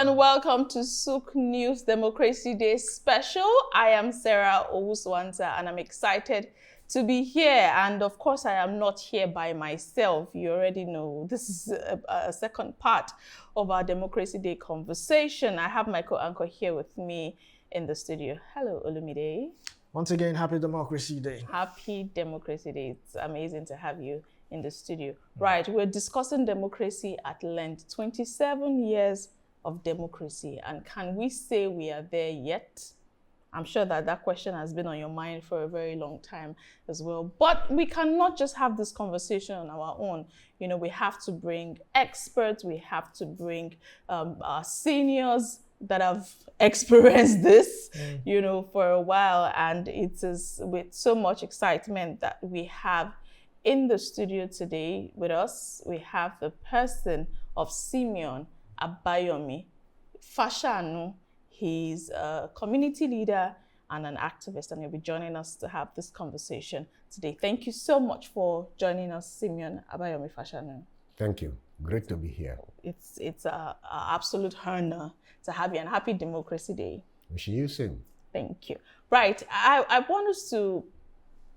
and welcome to Souk News Democracy Day special. I am Sarah Owusu-Ansah and I'm excited to be here. And of course, I am not here by myself. You already know this is a second part of our Democracy Day conversation. I have my co-anchor here with me in the studio. Hello, Olumide. Once again, happy Democracy Day. Happy Democracy Day. It's amazing to have you in the studio. Right, we're discussing democracy at length. 27 years of democracy. And can we say we are there yet? I'm sure that question has been on your mind for a very long time as well. But we cannot just have this conversation on our own. You know, we have to bring experts, we have to bring our seniors that have experienced this, you know, for a while. And it is with so much excitement that we have in the studio today with us, we have the person of SimeonYomi Fashanu. He's a community leader and an activist, and he'll be joining us to have this conversation today. Thank you so much for joining us, SimeonYomi Fashanu. Thank you. Great to be here. It's an absolute honor to have you, and happy Democracy Day. Wishing you same. Thank you. Right, I want us to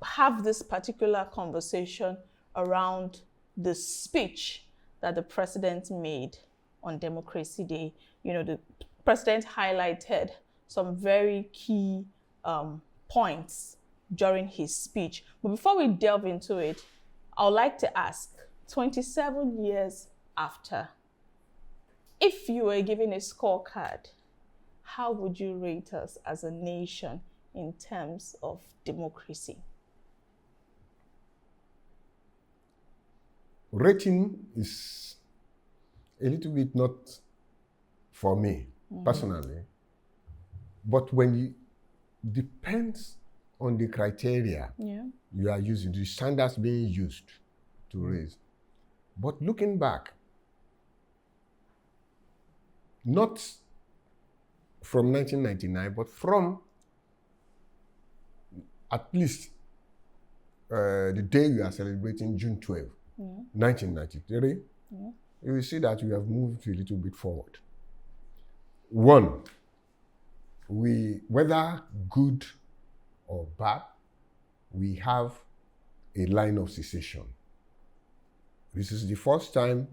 have this particular conversation around the speech that the president made on Democracy Day. You know, the president highlighted some very key points during his speech. But before we delve into it, I would like to ask, 27 years after, if you were given a scorecard, how would you rate us as a nation in terms of democracy? Rating is a little bit not for me personally, but when you depends on the criteria you are using, the standards being used to raise. But looking back, not from 1999, but from at least the day we are celebrating, June 12, 1993, you will see that we have moved a little bit forward. One, whether good or bad, we have a line of secession. This is the first time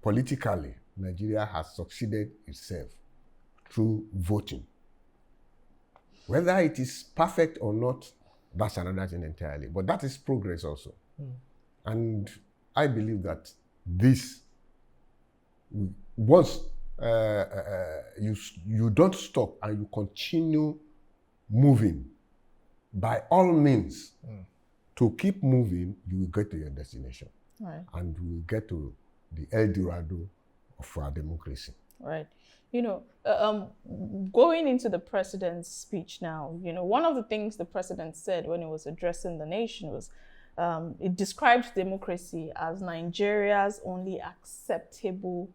politically, Nigeria has succeeded itself through voting. Whether it is perfect or not, that's another thing entirely. But that is progress also. And I believe that this, once you don't stop and you continue moving, by all means, to keep moving, you will get to your destination. Right. And we will get to the El Dorado of our democracy. Right. You know, going into the president's speech now, you know, one of the things the president said when he was addressing the nation was, it described democracy as Nigeria's only acceptable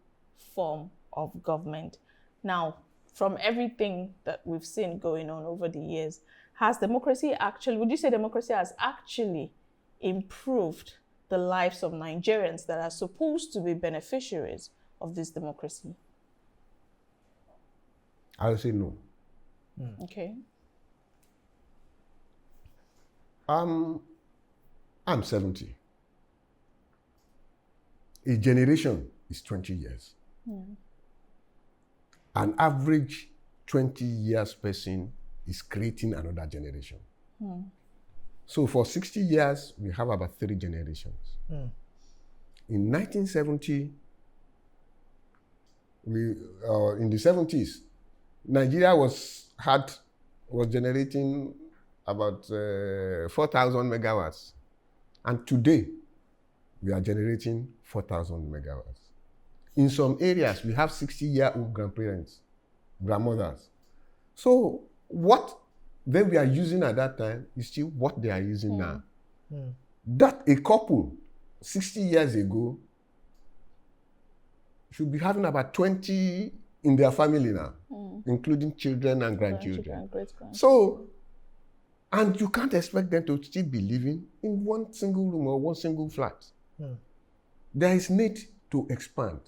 form of government. Now, from everything that we've seen going on over the years, would you say democracy has actually improved the lives of Nigerians that are supposed to be beneficiaries of this democracy? I would say no. Okay. I'm 70. A generation is 20 years. An average 20 years person is creating another generation. So for 60 years, we have about 3 generations. In 1970, in the 70s, Nigeria was generating about 4,000 megawatts. And today, we are generating 4,000 megawatts. In some areas, we have 60-year-old grandparents, grandmothers. So what they were using at that time is still what they are using now. That a couple 60 years ago should be having about 20 in their family now, including children and grandchildren. So, and you can't expect them to still be living in one single room or one single flat. There is need to expand.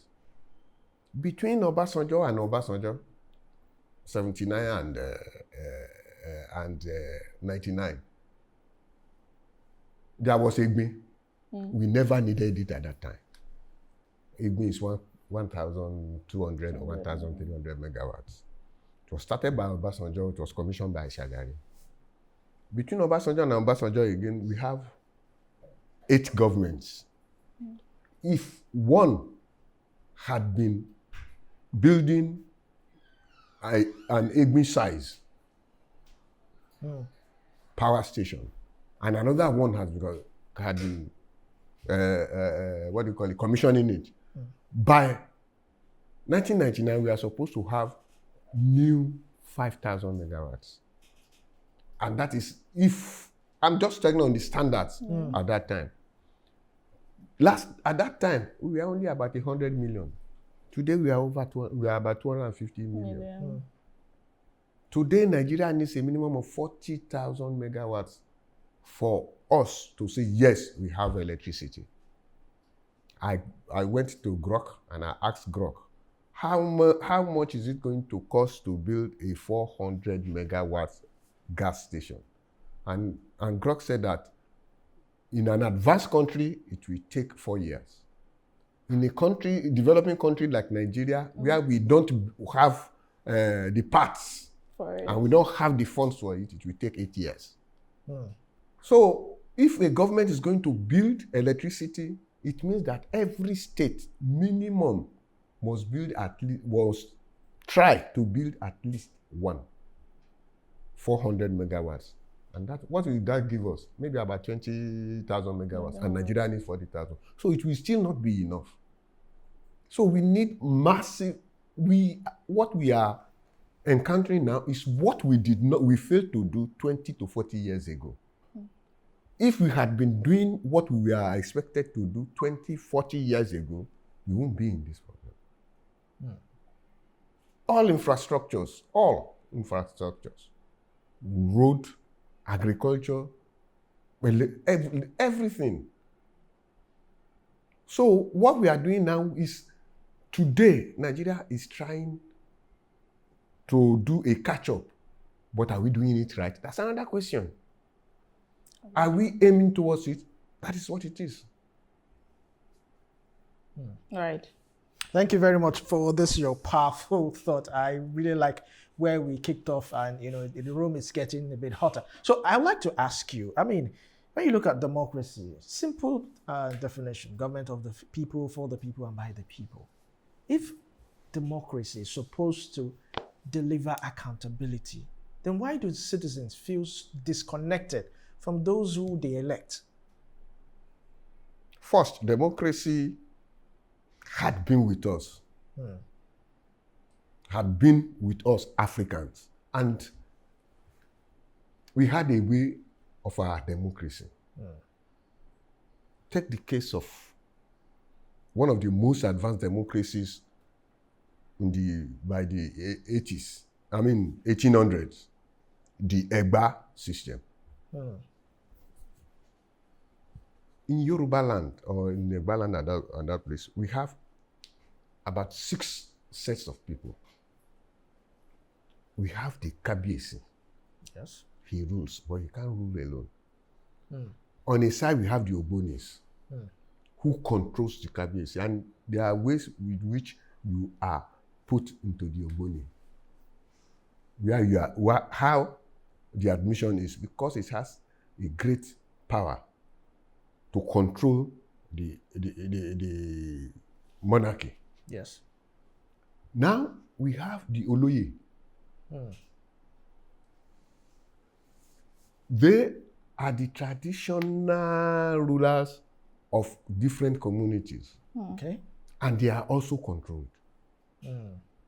Between Obasanjo and Obasanjo, 79 and 99, there was Egbe. We never needed it at that time. Egbe is 1,200 or 1,300 megawatts. It was started by Obasanjo. It was commissioned by Shagari. Between Obasanjo and Obasanjo again, we have 8 governments. If one had been building an Egbe size power station, and another one had been commissioning it. By 1999, we are supposed to have new 5,000 megawatts. And that is, if I'm just checking on the standards at that time. At that time, we were only about 100 million. Today, we are about 250 million. Today, Nigeria needs a minimum of 40,000 megawatts for us to say, yes, we have electricity. I went to Grok and I asked Grok, how much is it going to cost to build a 400 megawatts gas station? And Grok said that in an advanced country, it will take 4 years. In a developing country like Nigeria, where we don't have the parts and we don't have the funds for it, it will take 8 years. So if a government is going to build electricity, it means that every state minimum must try to build at least 400 megawatts. And what will that give us? Maybe about 20,000 megawatts, and Nigeria needs 40,000. So it will still not be enough. So we need massive. What we are encountering now is what we failed to do 20 to 40 years ago. If we had been doing what we are expected to do 20, 40 years ago, we won't be in this problem. All infrastructures, road, agriculture, everything. So what we are doing now is, today, Nigeria is trying to do a catch-up, but are we doing it right? That's another question. Are we aiming towards it? That is what it is. Right. Thank you very much for this, your powerful thought. I really like where we kicked off, and the room is getting a bit hotter. So I'd like to ask you, when you look at democracy, simple definition, government of the people, for the people, and by the people. If democracy is supposed to deliver accountability, then why do citizens feel disconnected from those who they elect? First, democracy had been with us. Had been with us Africans. And we had a way of our democracy. Take the case of one of the most advanced democracies by the 1800s, the Egba system. In Yoruba land, or in Egba land at that place, we have about 6 sets of people. We have the Kabiyesi. Yes. He rules, but he can't rule alone. On a side, we have the Ogbonis, who controls the Kabiyesi, and there are ways with which you are put into the Ogboni. How the admission is, because it has a great power to control the monarchy. Yes. Now we have the Oloye. They are the traditional rulers of different communities. Okay. And they are also controlled.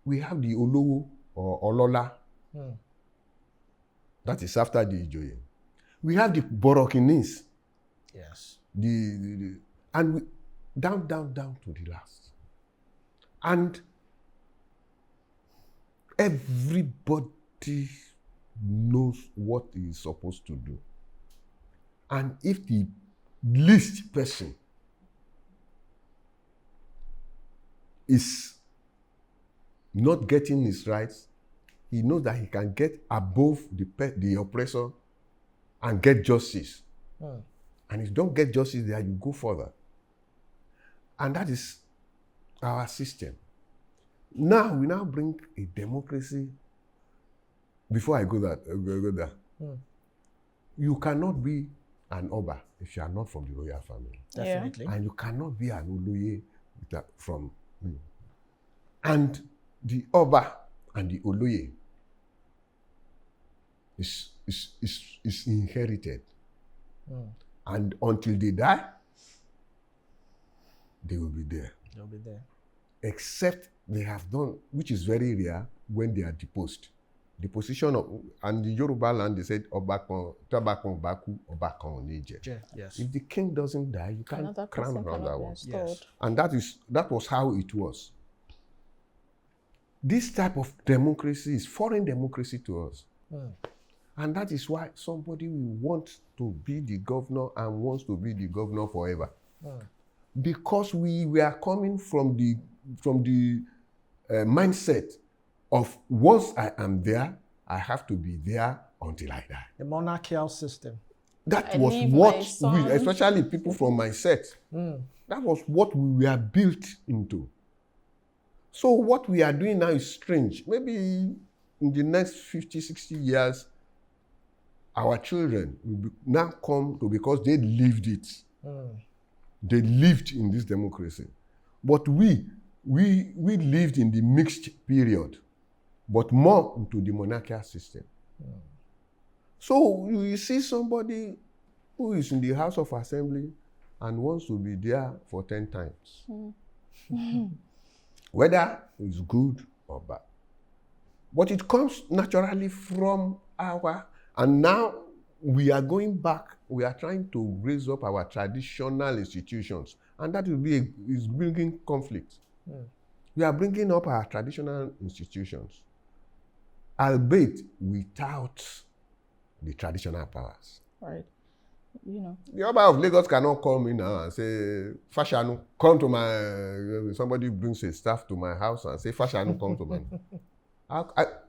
We have the Olowo or Olola. That is after the Ijoye. We have the Borokinis. Yes. And down to the last. And everybody knows what he is supposed to do. And if the least person is not getting his rights, he knows that he can get above the oppressor and get justice. And if you don't get justice there, you go further. And that is our system. Now, we now bring a democracy. Before I go there, you cannot be an Oba if you are not from the royal family. Definitely. And you cannot be an Oloye from you. And the Oba and the Oloye is inherited. And until they die, they will be there. They'll be there. Except they have done, which is very rare, when they are deposed. The position of, and the Yoruba land, they said, Tabakon Baku, Obakan Nije. Yes. If the king doesn't die, you can't crown another one. Yes. And that was how it was. This type of democracy is foreign democracy to us. And that is why somebody will want to be the governor and wants to be the governor forever. Because we were coming from the mindset of once I am there, I have to be there until I die. The monarchical system. That was what we, especially people from my set, that was what we were built into. So what we are doing now is strange. Maybe in the next 50, 60 years, our children will now come to, because they lived it. They lived in this democracy. But we lived in the mixed period, but more into the monarchical system. So you see somebody who is in the House of Assembly and wants to be there for 10 times. Whether it's good or bad. But it comes naturally from and now we are going back, we are trying to raise up our traditional institutions, and that is bringing conflict. We are bringing up our traditional institutions, albeit without the traditional powers. Right. You know. The Oba of Lagos cannot come in now and say, Fashanu, come to my, somebody brings a staff to my house and say, Fashanu, come to my,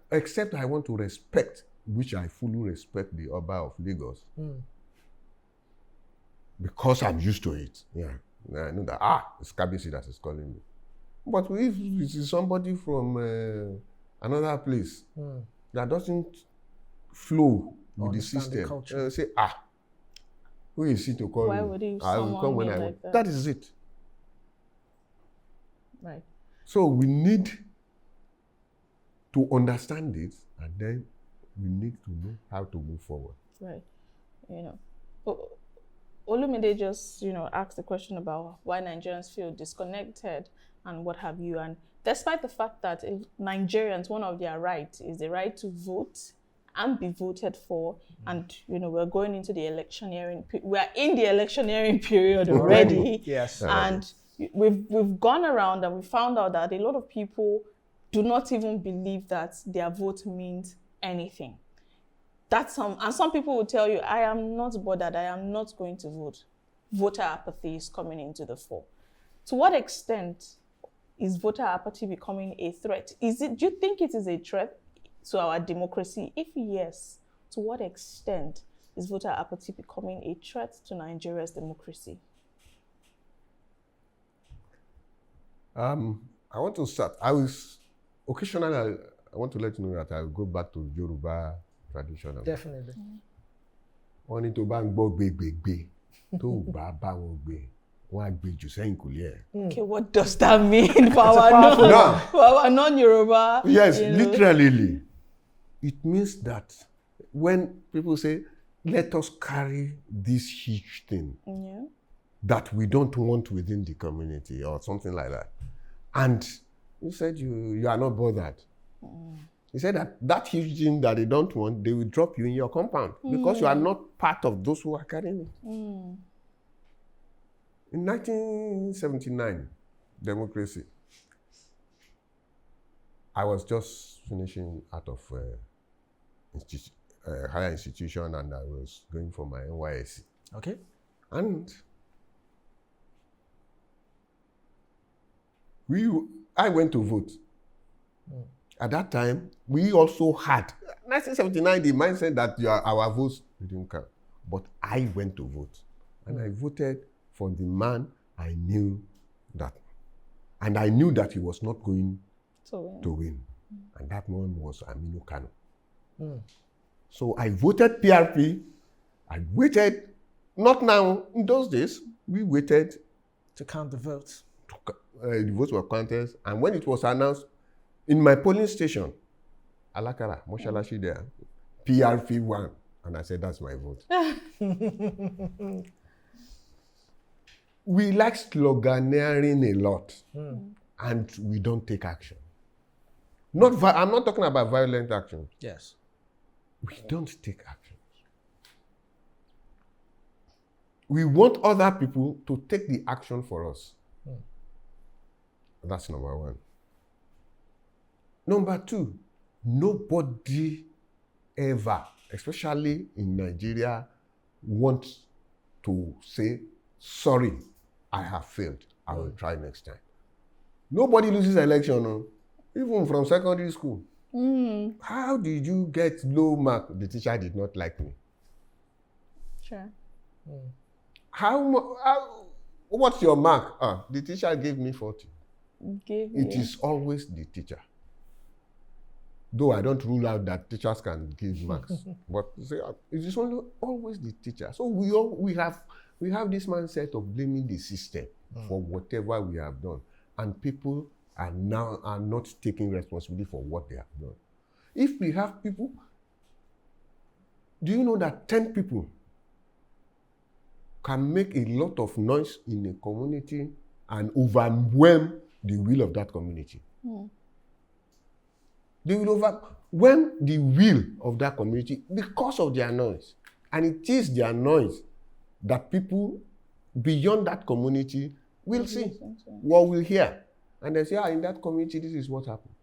except I want to respect, which I fully respect the Oba of Lagos. Because I'm used to it. Yeah. I know that, it's Kabisi that is calling me. But if it is somebody from another place that doesn't flow with the system, say, who is he to call Why me? would he I will come when I want. That is it. Right. So we need to understand it, and then we need to know how to move forward. Right. You know, Olumide just, asked the question about why Nigerians feel disconnected and what have you. And despite the fact that Nigerians, one of their rights is the right to vote and be voted for, and we're going into the electioneering. We're in the electioneering period already. Yes. And we've gone around and we found out that a lot of people do not even believe that their vote means anything. And some people will tell you, I am not bothered, I am not going to vote. Voter apathy is coming into the fore. To what extent is voter apathy becoming a threat? Do you think it is a threat to our democracy? If yes, to what extent is voter apathy becoming a threat to Nigeria's democracy? I want to start. Occasionally, I want to let you know that I'll go back to Yoruba traditional. Definitely. Wọ́n ní tó bá ń gbọ́ gbégbégbé, tó bá bá wọn gbé, wọ́n á gbé jù sẹ́yìn kò lé ẹ̀. Okay, what does that mean for our non-Yoruba? Yes, literally. It means that when people say, let us carry this huge thing that we don't want within the community or something like that, and you said you are not bothered. He said that huge thing that they don't want, they will drop you in your compound because you are not part of those who are carrying it. In 1979, democracy, I was just finishing out of higher institution and I was going for my NYSC. Okay. And I went to vote. At that time, we also had 1979 the mindset that our votes didn't count. But I went to vote, and I voted for the man I knew that, and I knew that he was not going to win. And that one was Aminu Kano. So I voted PRP. I waited, not now, in those days, we waited to count the votes. The votes were counted, and when it was announced, in my polling station, Alakara, Moshalashi there, PRP won, and I said, that's my vote. We like sloganeering a lot, and we don't take action. I'm not talking about violent action. Yes. We don't take action. We want other people to take the action for us. That's number one. Number two, nobody ever, especially in Nigeria, wants to say, sorry, I have failed. I will try next time. Nobody loses election, no? Even from secondary school. How did you get low mark? The teacher did not like me. Sure. What's your mark? The teacher gave me 40. It you. is always the teacher. Though I don't rule out that teachers can give marks, but it is always the teacher. So we have this mindset of blaming the system for whatever we have done, and people are not taking responsibility for what they have done. If we have people, do you know that 10 people can make a lot of noise in a community and overwhelm the will of that community? They will overwhelm the will of that community because of their noise. And it is their noise that people beyond that community will see or will hear. And they say, in that community, this is what happened.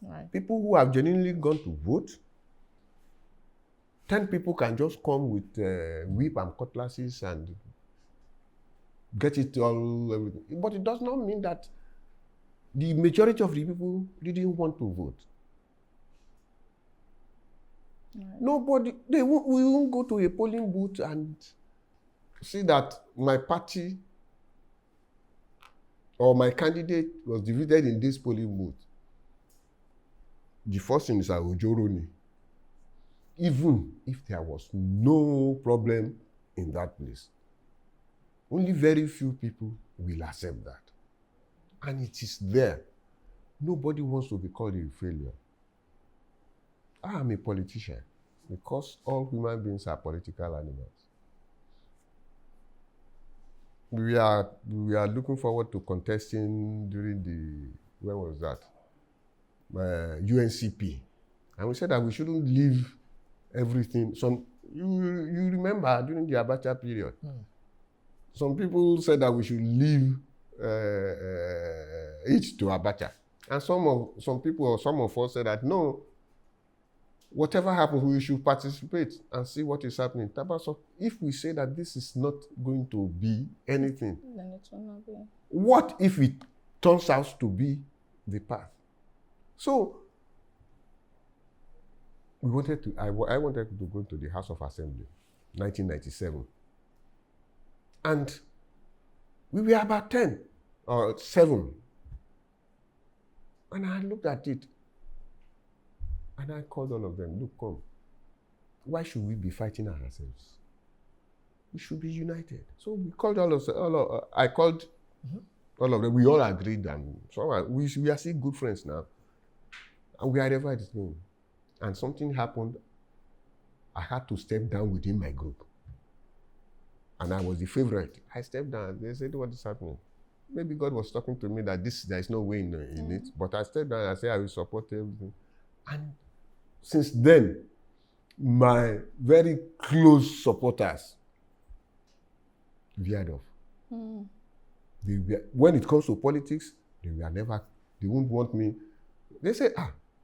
Right. People who have genuinely gone to vote, 10 people can just come with whip and cutlasses and get it all, everything. But it does not mean that the majority of the people didn't want to vote. Right. Nobody, we won't go to a polling booth and see that my party or my candidate was defeated in this polling booth. The first thing is Ojoroni. Even if there was no problem in that place, only very few people will accept that. And it is there. Nobody wants to be called a failure. I am a politician because all human beings are political animals. We are looking forward to contesting during where was that? UNCP. And we said that we shouldn't leave everything. You remember during the Abacha period, some people said that we should leave it to Abacha. And some of us said that no, whatever happens, we should participate and see what is happening. So if we say that this is not going to be anything, then it will not be. What if it turns out to be the path? So I wanted to go to the House of Assembly, 1997. And we were about 10 or 7. And I looked at it. And I called all of them, look, come. Why should we be fighting ourselves? We should be united. So we called I called all of them. We all agreed, and so we are still good friends now. And we are ever the same. And something happened. I had to step down within my group. And I was the favorite. I stepped down. They said, what is happening? Maybe God was talking to me that there is no way in it. But I stepped down and I said, I will support everything. And since then, my very close supporters veered off. When it comes to politics, they won't want me. They say,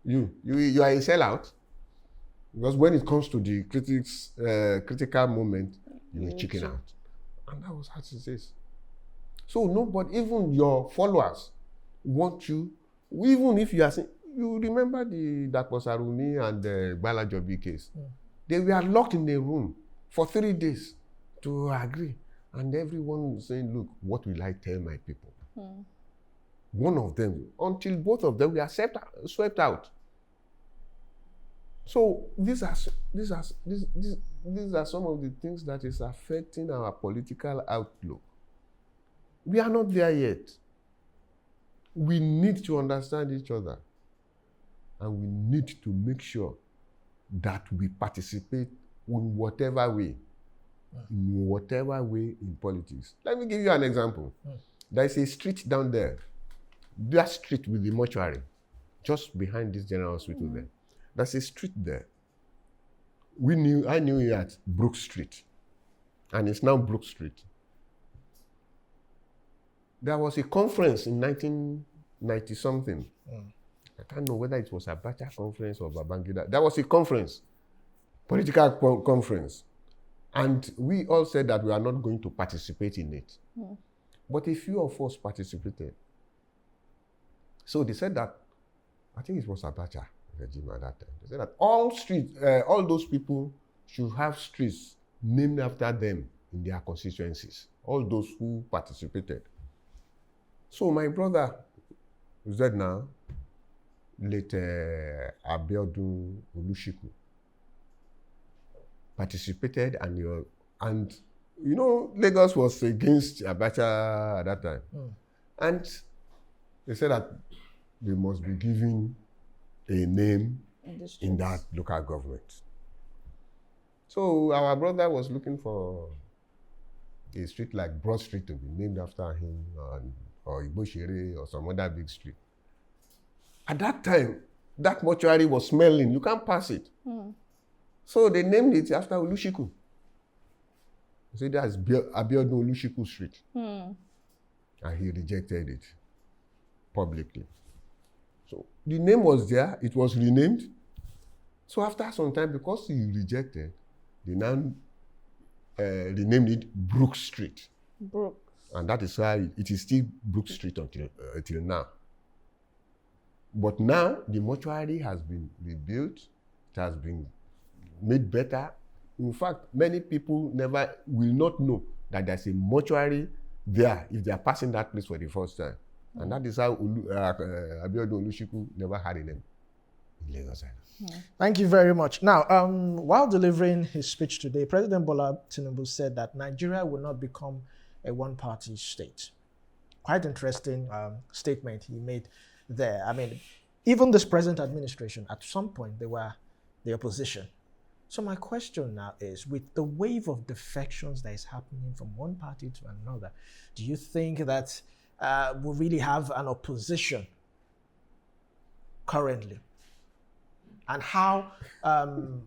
you are a sellout. Because when it comes to the critical moment, you will chicken out. And that was how it is. So nobody, even your followers, want you Even if you are saying, you remember the Dapo Sarumi and the Gbalajobi case. They were locked in a room for 3 days to agree. And everyone was saying, look, what will I tell my people? One of them, until both of them were swept out. So these are some of the things that is affecting our political outlook. We are not there yet. We need to understand each other. And we need to make sure that we participate in whatever way. In whatever way in politics. Let me give you an example. There is a street down there. That street with the mortuary, just behind this general hospital there. There's a street there. I knew it at Brook Street. And it's now Brook Street. There was a conference in 1990-something. I can't know whether it was a Abacha conference or Babangida. There was a conference, political conference. And we all said that we are not going to participate in it. But a few of us participated. So they said that, I think it was Abacha regime at that time. They said that all those people should have streets named after them in their constituencies. All those who participated. So my brother, who's dead now, late Abiodun Olusegun, participated, and you know, Lagos was against Abacha at that time. And they said that they must be given a name in that local government. So our brother was looking for a street like Broad Street to be named after him, or Igbo-Shere, or some other big street. At that time, that mortuary was smelling. You can't pass it. So they named it after Olusegun. They said that's Abiodun Olusegun Street. And he rejected it publicly. So the name was there. It was renamed. So after some time, because he rejected, they now renamed it Brook Street. Brook. And that is why it is still Brook Street until now. But now the mortuary has been rebuilt. It has been made better. In fact, many people will not know that there's a mortuary there if they are passing that place for the first time. And that is how Abiodun Olusegun never had a name in Lagos Island. Thank you very much. Now, while delivering his speech today, President Bola Tinubu said that Nigeria will not become a one-party state. Quite interesting statement he made there. I mean, even this present administration, at some point, they were the opposition. So my question now is, with the wave of defections that is happening from one party to another, do you think that we really have an opposition currently? And how,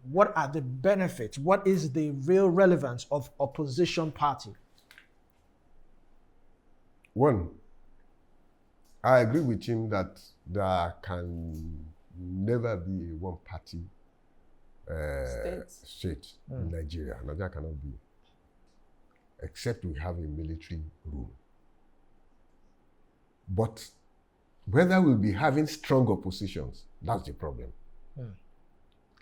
what are the benefits? What is the real relevance of opposition party? One, I agree with him that there can never be a one-party state in Nigeria. Nigeria cannot be, except we have a military rule. But whether we'll be having strong oppositions, that's the problem.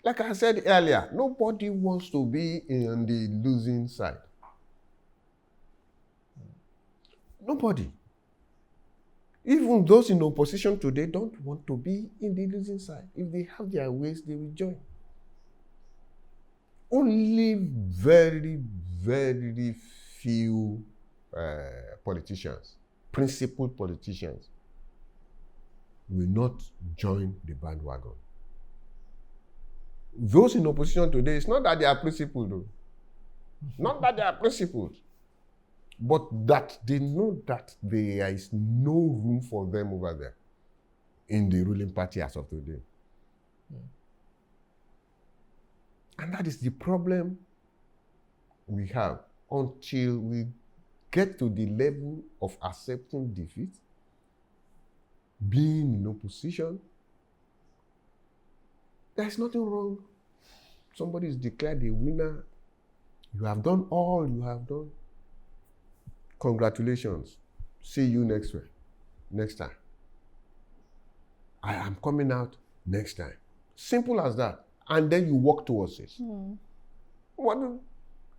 Like I said earlier, nobody wants to be on the losing side. Nobody. Even those in opposition today don't want to be in the losing side. If they have their ways, they will join. Only very, very few politicians, principled politicians, will not join the bandwagon. Those in opposition today, it's not that they are principled, though. Not that they are principled, but that they know that there is no room for them over there in the ruling party as of today. And that is the problem we have until we get to the level of accepting defeat, being in opposition. There's nothing wrong. Somebody is declared a winner. You have done all you have done. Congratulations. See you next time. I am coming out next time. Simple as that. And then you walk towards it.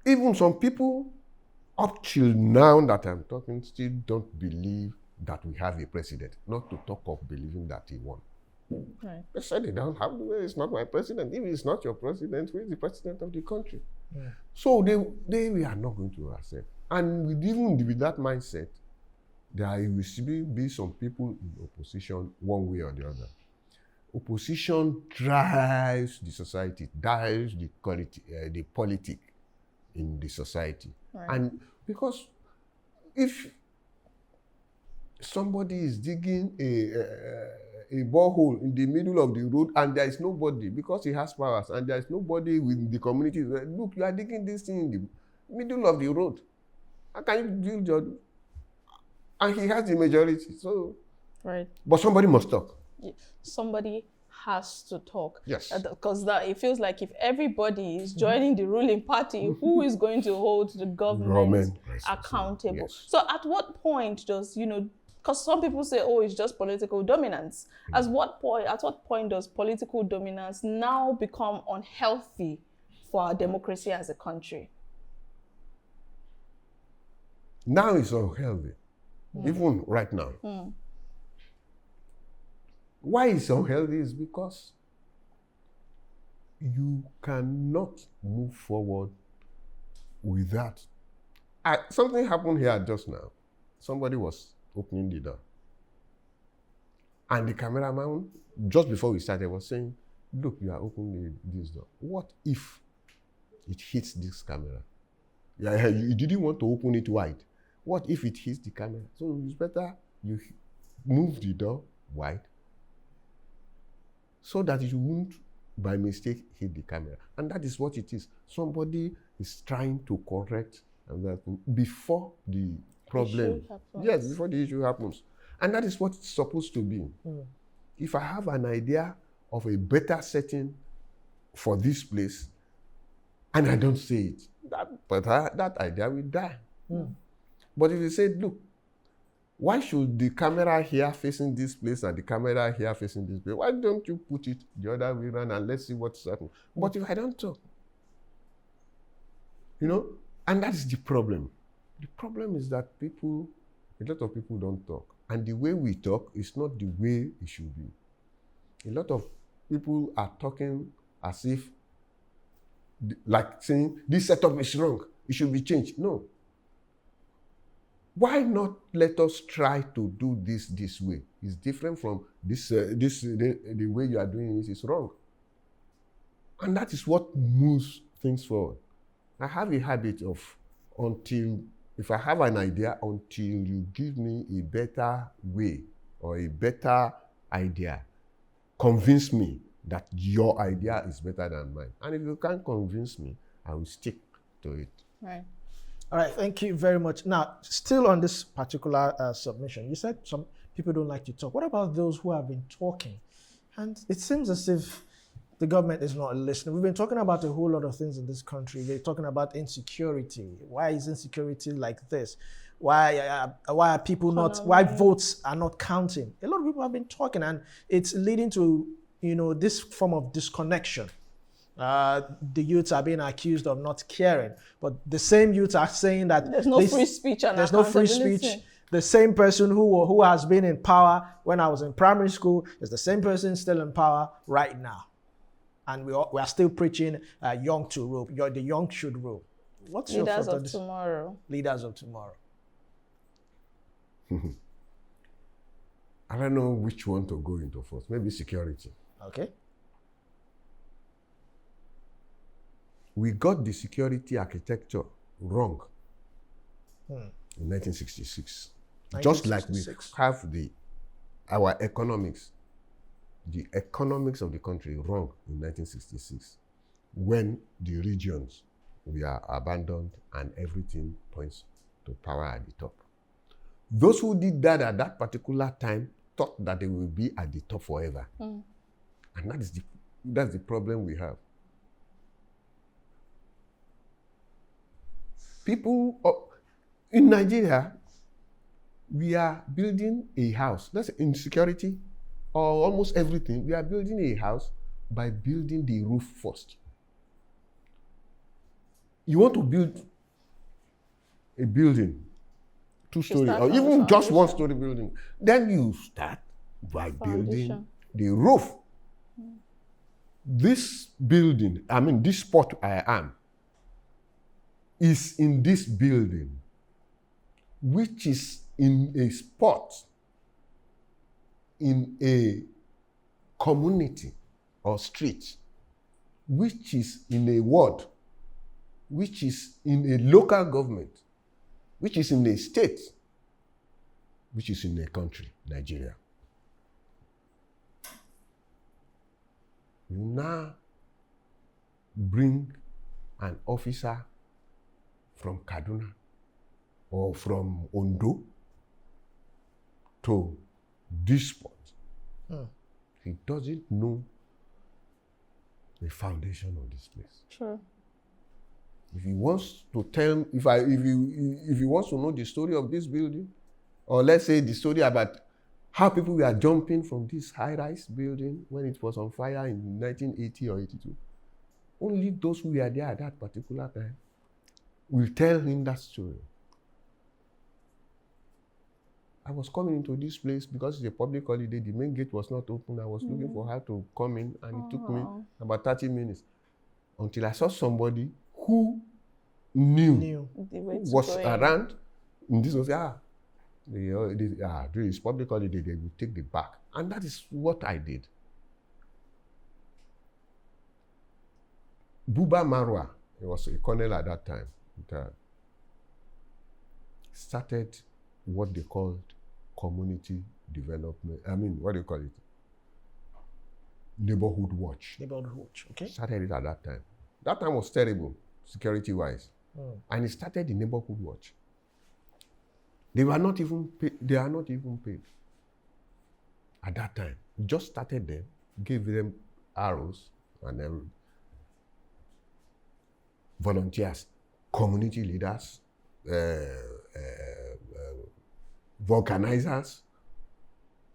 Even some people, up till now that I'm talking, still don't believe that we have a president. Not to talk of believing that he won. Right. They said they don't have the way. It's not my president. If it's not your president, who is the president of the country? Yeah. So we are not going to accept. And even with that mindset, there will still be some people in opposition one way or the other. Opposition drives the society, drives the quality, the politics in the society. Right. And because if somebody is digging a borehole in the middle of the road and there is nobody because he has powers and there is nobody within the community, look, you are digging this thing in the middle of the road. How can you build your... And he has the majority, so... Right. But somebody must talk. Somebody has to talk. Yes. Because it feels like if everybody is joining the ruling party, who is going to hold the government accountable? Yes. So at what point does, because some people say, oh, it's just political dominance. At what point does political dominance now become unhealthy for our democracy as a country? Now it's unhealthy, even right now. Why it's unhealthy is because you cannot move forward without... something happened here just now. Somebody was opening the door. And the cameraman, just before we started, was saying, look, you are opening this door. What if it hits this camera? Yeah, you didn't want to open it wide. What if it hits the camera? So it's better you move the door wide so that you won't, by mistake, hit the camera. And that is what it is. Somebody is trying to correct before the problem. Yes, before the issue happens. And that is what it's supposed to be. If I have an idea of a better setting for this place, and I don't say it, that idea will die. But if you say, look, why should the camera here facing this place and the camera here facing this place? Why don't you put it the other way around and let's see what's happening? But if I don't talk, and that's the problem. The problem is that a lot of people don't talk. And the way we talk is not the way it should be. A lot of people are talking as if, like saying, this setup is wrong, it should be changed. No. Why not let us try to do this way? It's different from the way you are doing it is wrong. And that is what moves things forward. I have a habit of, if I have an idea, until you give me a better way or a better idea, convince me that your idea is better than mine. And if you can't convince me, I will stick to it. Right. All right, thank you very much. Now, still on this particular submission, you said some people don't like to talk. What about those who have been talking? And it seems as if the government is not listening. We've been talking about a whole lot of things in this country. We're talking about insecurity. Why is insecurity like this? Why are people not, why votes are not counting? A lot of people have been talking, and it's leading to, this form of disconnection. The youths are being accused of not caring, but the same youths are saying that there's no free speech and there's no free speech. The same person who has been in power when I was in primary school is the same person still in power right now, and we are still preaching young to rule. The young should rule. What's your leaders thought of tomorrow? Leaders of tomorrow. I don't know which one to go into first. Maybe security. Okay. We got the security architecture wrong in 1966. Just like we have our economics, the economics of the country wrong in 1966, when the regions were abandoned and everything points to power at the top. Those who did that at that particular time thought that they will be at the top forever. And that's the problem we have. People in Nigeria, we are building a house. That's insecurity. or almost everything, we are building a house by building the roof first. You want to build a building, 2-story, or even just 1-story building, then you start by building the roof. This building, this spot I am, is in this building, which is in a spot in a community or street, which is in a ward, which is in a local government, which is in a state, which is in a country, Nigeria. You now bring an officer from Kaduna or from Ondo to this spot. He doesn't know the foundation of this place. Sure. If he wants to tell, if he wants to know the story of this building, or let's say the story about how people were jumping from this high-rise building when it was on fire in 1980 or 82, only those who were there at that particular time will tell him that story. I was coming into this place because it's a public holiday. The main gate was not open. I was looking for how to come in, and it took me about 30 minutes until I saw somebody who knew who was around. And this was, during this public holiday, they will take the back. And that is what I did. Buba Marwa, he was a colonel at that time, started what they called community development. What do you call it? Neighborhood Watch. Neighborhood Watch, okay. Started it at that time. That time was terrible, security-wise. And he started the Neighborhood Watch. They are not even paid at that time. He just started them, gave them arrows, and then volunteers, community leaders, vulcanizers,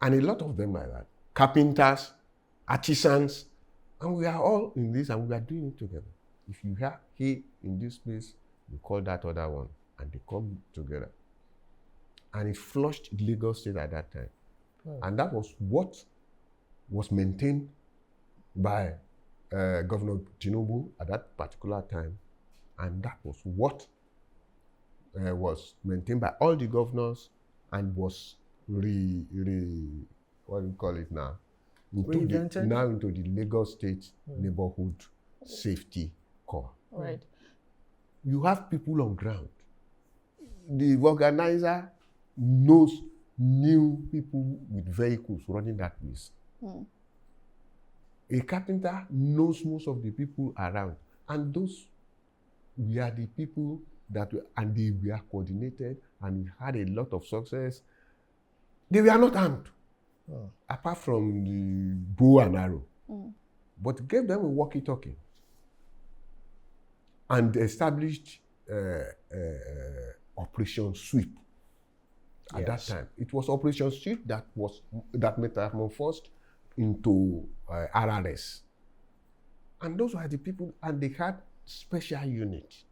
and a lot of them like that. Carpenters, artisans, and we are all in this, and we are doing it together. If you hear here in this place, you call that other one, and they come together. And it flushed Lagos State at that time. And that was what was maintained by Governor Tinubu at that particular time. And that was what was maintained by all the governors and was what do you call it now? Reinvented? Now into the Lagos State Neighborhood Safety Corps. Right. You have people on ground. The organizer knows new people with vehicles running that place. A carpenter knows most of the people around, and those were the people that they were coordinated, and we had a lot of success. They were not armed, apart from the bow and arrow, but gave them a walkie-talkie and established Operation Sweep. At that time, it was Operation Sweep that metamorphosed into RRS, and those were the people, and they had special units.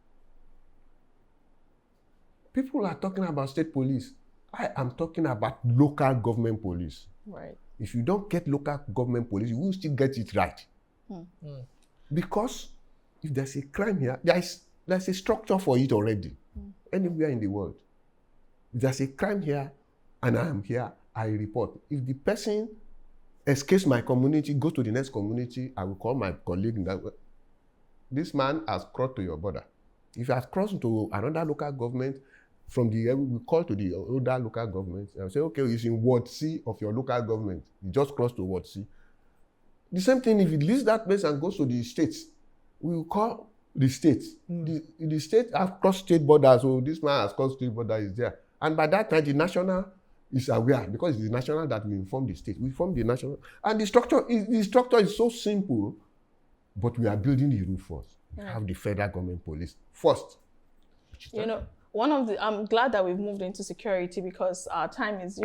People are talking about state police. I am talking about local government police. Right. If you don't get local government police, you will still get it right. Because if there's a crime here, there's a structure for it already, anywhere in the world. If there's a crime here and I am here, I report. If the person escapes my community, goes to the next community, I will call my colleague. This man has crossed to your border. If he has crossed to another local government, from the area, we call to the other local government and say, okay, he's in Ward C of your local government. He just crossed to Ward C. The same thing, if he leaves that place and goes to the states, we will call the states. The state have crossed state borders, so this man has crossed state border, is there. And by that time, the national is aware, because it's the national that will inform the state. We inform the national. And the structure is so simple, but we are building the roof first. We have the federal government police first. I'm glad that we've moved into security, because our time is,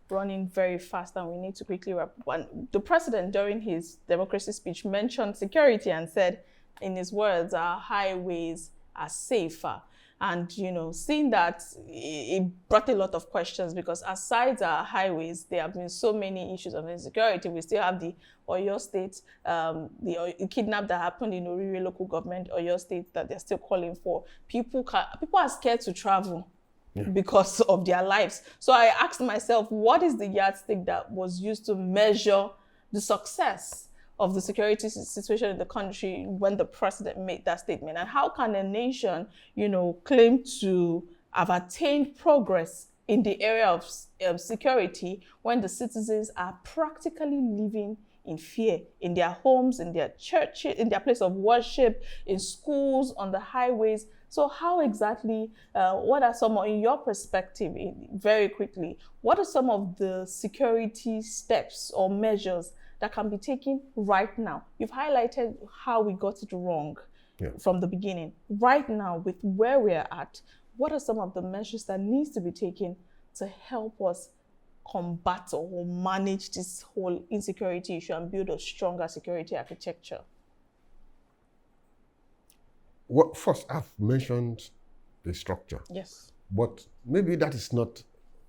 running very fast and we need to quickly wrap up. The president, during his democracy speech, mentioned security and said, in his words, our highways are safer. And, seeing that, it brought a lot of questions, because aside our highways, there have been so many issues of insecurity. We still have the Oyo State, the kidnap that happened in Orire local government, Oyo State, that they're still calling for. People are scared to travel because of their lives. So I asked myself, what is the yardstick that was used to measure the success of the security situation in the country when the president made that statement? And how can a nation, claim to have attained progress in the area of security when the citizens are practically living in fear, in their homes, in their churches, in their place of worship, in schools, on the highways? So how exactly, what are some, in your perspective, very quickly, what are some of the security steps or measures that can be taken right now? You've highlighted how we got it wrong from the beginning. Right now, with where we're at, what are some of the measures that needs to be taken to help us combat or manage this whole insecurity issue and build a stronger security architecture? Well, first, I've mentioned the structure. Yes. But maybe that is not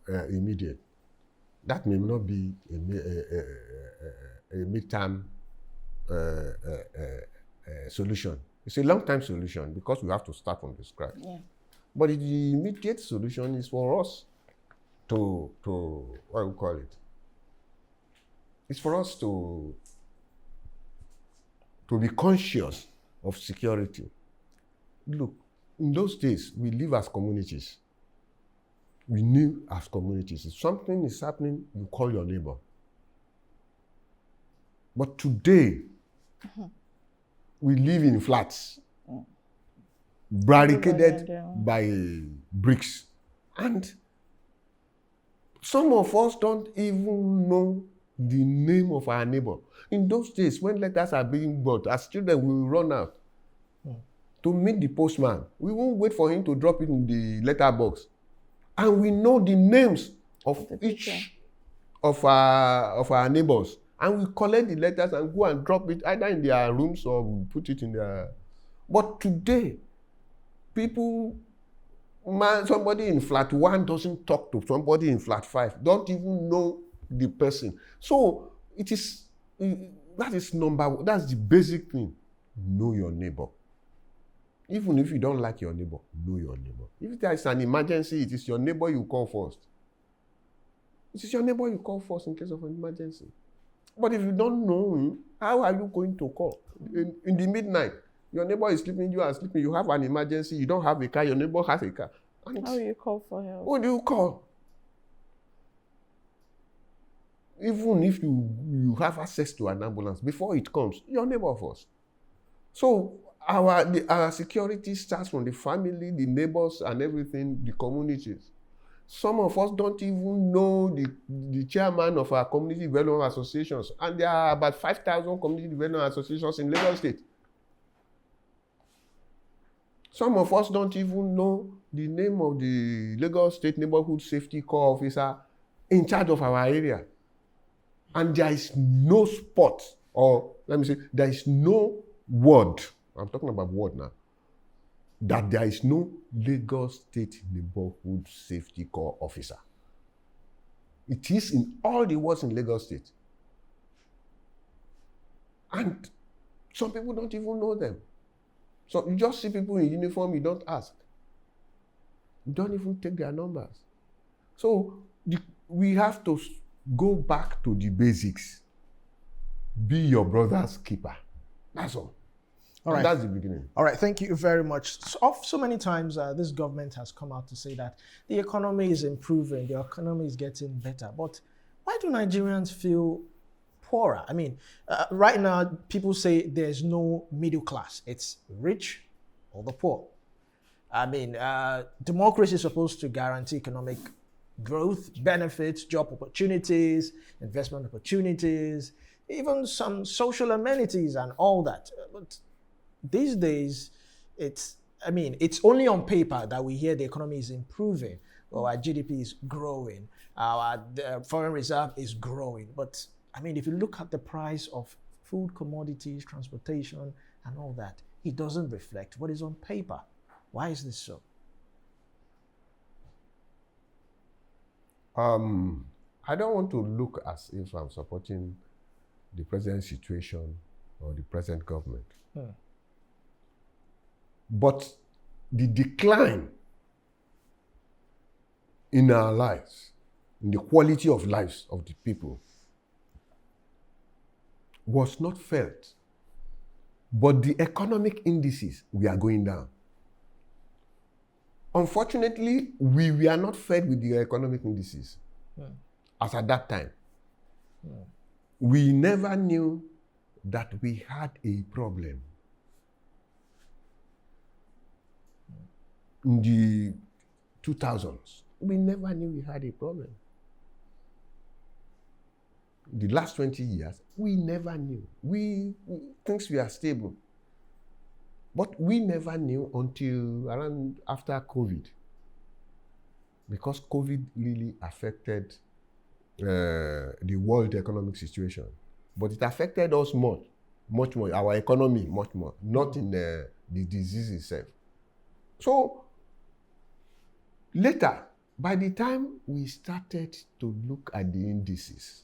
immediate. That may not be a midterm solution. It's a long-term solution because we have to start from the scratch. Yeah. But the immediate solution is for us to what do we call it? It's for us to be conscious of security. Look, in those days, we live as communities. We knew as communities. If something is happening, you call your neighbor. But today, we live in flats, barricaded by bricks. And some of us don't even know the name of our neighbor. In those days, when letters are being brought, as children, we will run out to meet the postman. We won't wait for him to drop it in the letter box. And we know the names of each of our neighbors. And we collect the letters and go and drop it either in their rooms or we put it in their... But today, somebody in flat 1 doesn't talk to somebody in flat 5, don't even know the person. So that's the basic thing. Know your neighbor. Even if you don't like your neighbor, know your neighbor. If there is an emergency, it is your neighbor you call first. It is your neighbor you call first in case of an emergency. But if you don't know him, how are you going to call? In the midnight, your neighbor is sleeping, you are sleeping, you have an emergency, you don't have a car, your neighbor has a car. And how do you call for help? Who do you call? Even if you have access to an ambulance, before it comes, your neighbor first. So our security starts from the family, the neighbors, and everything, the communities. Some of us don't even know the chairman of our community development associations, and there are about 5,000 community development associations in Lagos State. Some of us don't even know the name of the Lagos State Neighborhood Safety Corps officer in charge of our area. And there is no spot, or let me say, there is no ward, I'm talking about ward now, that there is no Lagos State Neighborhood Safety Corps officer. It is in all the wards in Lagos State. And some people don't even know them. So you just see people in uniform, you don't ask. You don't even take their numbers. So we have to go back to the basics. Be your brother's keeper. That's all. All right. That's the beginning. All right, thank you very much. So many times, this government has come out to say that the economy is improving, the economy is getting better. But why do Nigerians feel poorer? I mean, right now, people say there's no middle class. It's rich or the poor. I mean, democracy is supposed to guarantee economic growth, benefits, job opportunities, investment opportunities, even some social amenities and all that. But these days, it's only on paper that we hear the economy is improving. or our GDP is growing, our foreign reserve is growing. But I mean, if you look at the price of food, commodities, transportation, and all that, it doesn't reflect what is on paper. Why is this so? I don't want to look as if I'm supporting the present situation or the present government. But the decline in our lives, in the quality of lives of the people, was not felt. But the economic indices, we are going down. Unfortunately, we are not fed with the economic indices as at that time. We never knew that we had a problem. In the 2000s, we never knew we had a problem. The last 20 years, we never knew. Things were stable. But we never knew until around after COVID. Because COVID really affected the world economic situation. But it affected us much more, our economy much more, not in the disease itself. So later, by the time we started to look at the indices,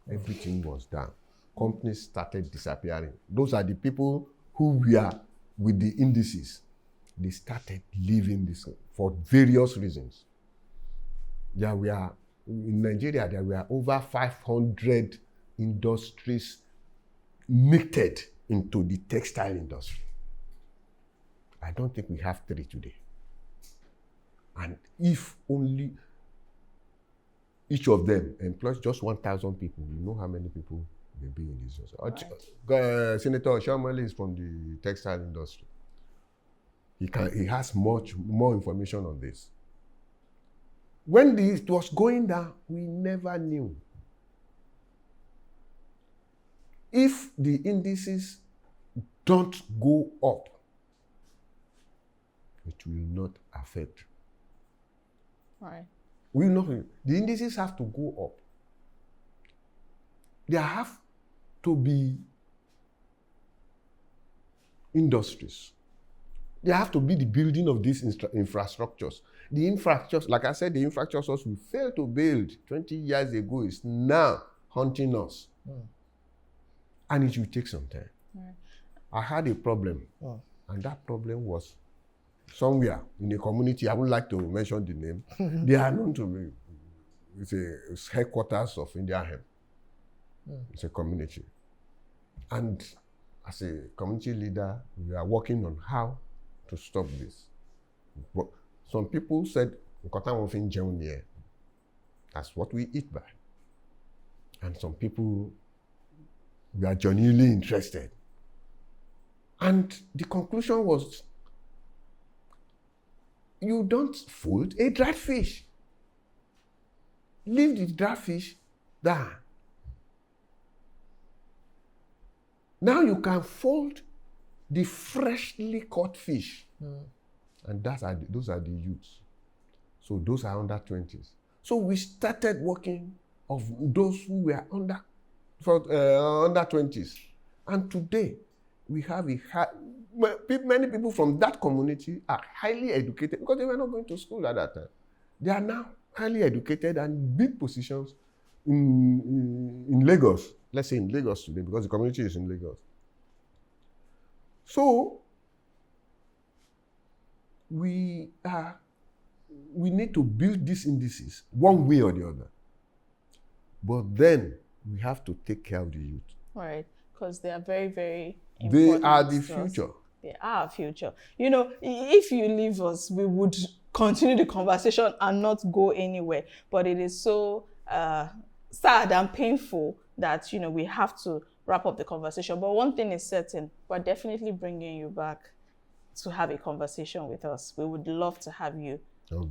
everything was down. Companies started disappearing. Those are the people who were with the indices. They started leaving this for various reasons. In Nigeria, there were over 500 industries knitted into the textile industry. I don't think we have 3 today. And if only each of them employs just 1,000 people, you know how many people may be in this industry. Right. Senator Oshiomhole is from the textile industry. He has much more information on this. When it was going down, we never knew. If the indices don't go up, it will not affect. Right. The indices have to go up. There have to be industries. There have to be the building of these infrastructures. The infrastructures, like I said, the infrastructures we failed to build 20 years ago is now haunting us. And it will take some time. Right. I had a problem, and that problem was somewhere in a community. I would like to mention the name. They are known to me. It's headquarters of India Hemp. It's a community. And as a community leader, we are working on how to stop this. But some people said, that's what we eat by. And some people, we are genuinely interested. And the conclusion was, you don't fold a dried fish. Leave the dried fish there. Now you can fold the freshly caught fish. And those are the youths. So those are under 20s. So we started working of those who were under 20s. And today, we have many people from that community are highly educated because they were not going to school at that time. They are now highly educated and big positions in Lagos. Let's say in Lagos today, because the community is in Lagos. So we need to build these indices one way or the other. But then we have to take care of the youth. Right, because they are very, very important. They are the future. They are our future. You know, if you leave us, we would continue the conversation and not go anywhere. But it is so sad and painful that, you know, we have to wrap up the conversation. But one thing is certain, we're definitely bringing you back to have a conversation with us. We would love to have you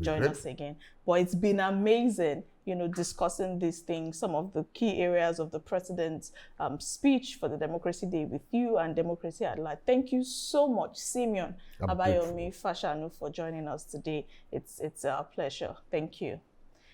join us again. But it's been amazing, you know, discussing these things, some of the key areas of the president's speech for the Democracy Day with you and Democracy at Large. Thank you so much, SimeonYomi Fashanu, for joining us today. It's a pleasure. Thank you.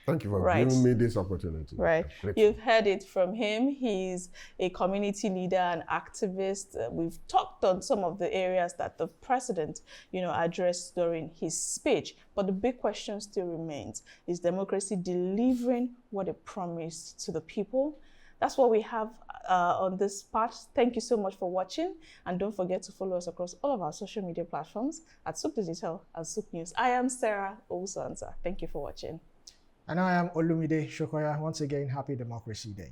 Thank you for giving me this opportunity. Right. You've heard it from him. He's a community leader and activist. We've talked on some of the areas that the president, you know, addressed during his speech. But the big question still remains, is democracy delivering what it promised to the people? That's what we have on this part. Thank you so much for watching. And don't forget to follow us across all of our social media platforms at Souk Digital and Souk News. I am Sarah Owusu-Ansah. Thank you for watching. And I am Olumide Sokoya. Once again, happy Democracy Day.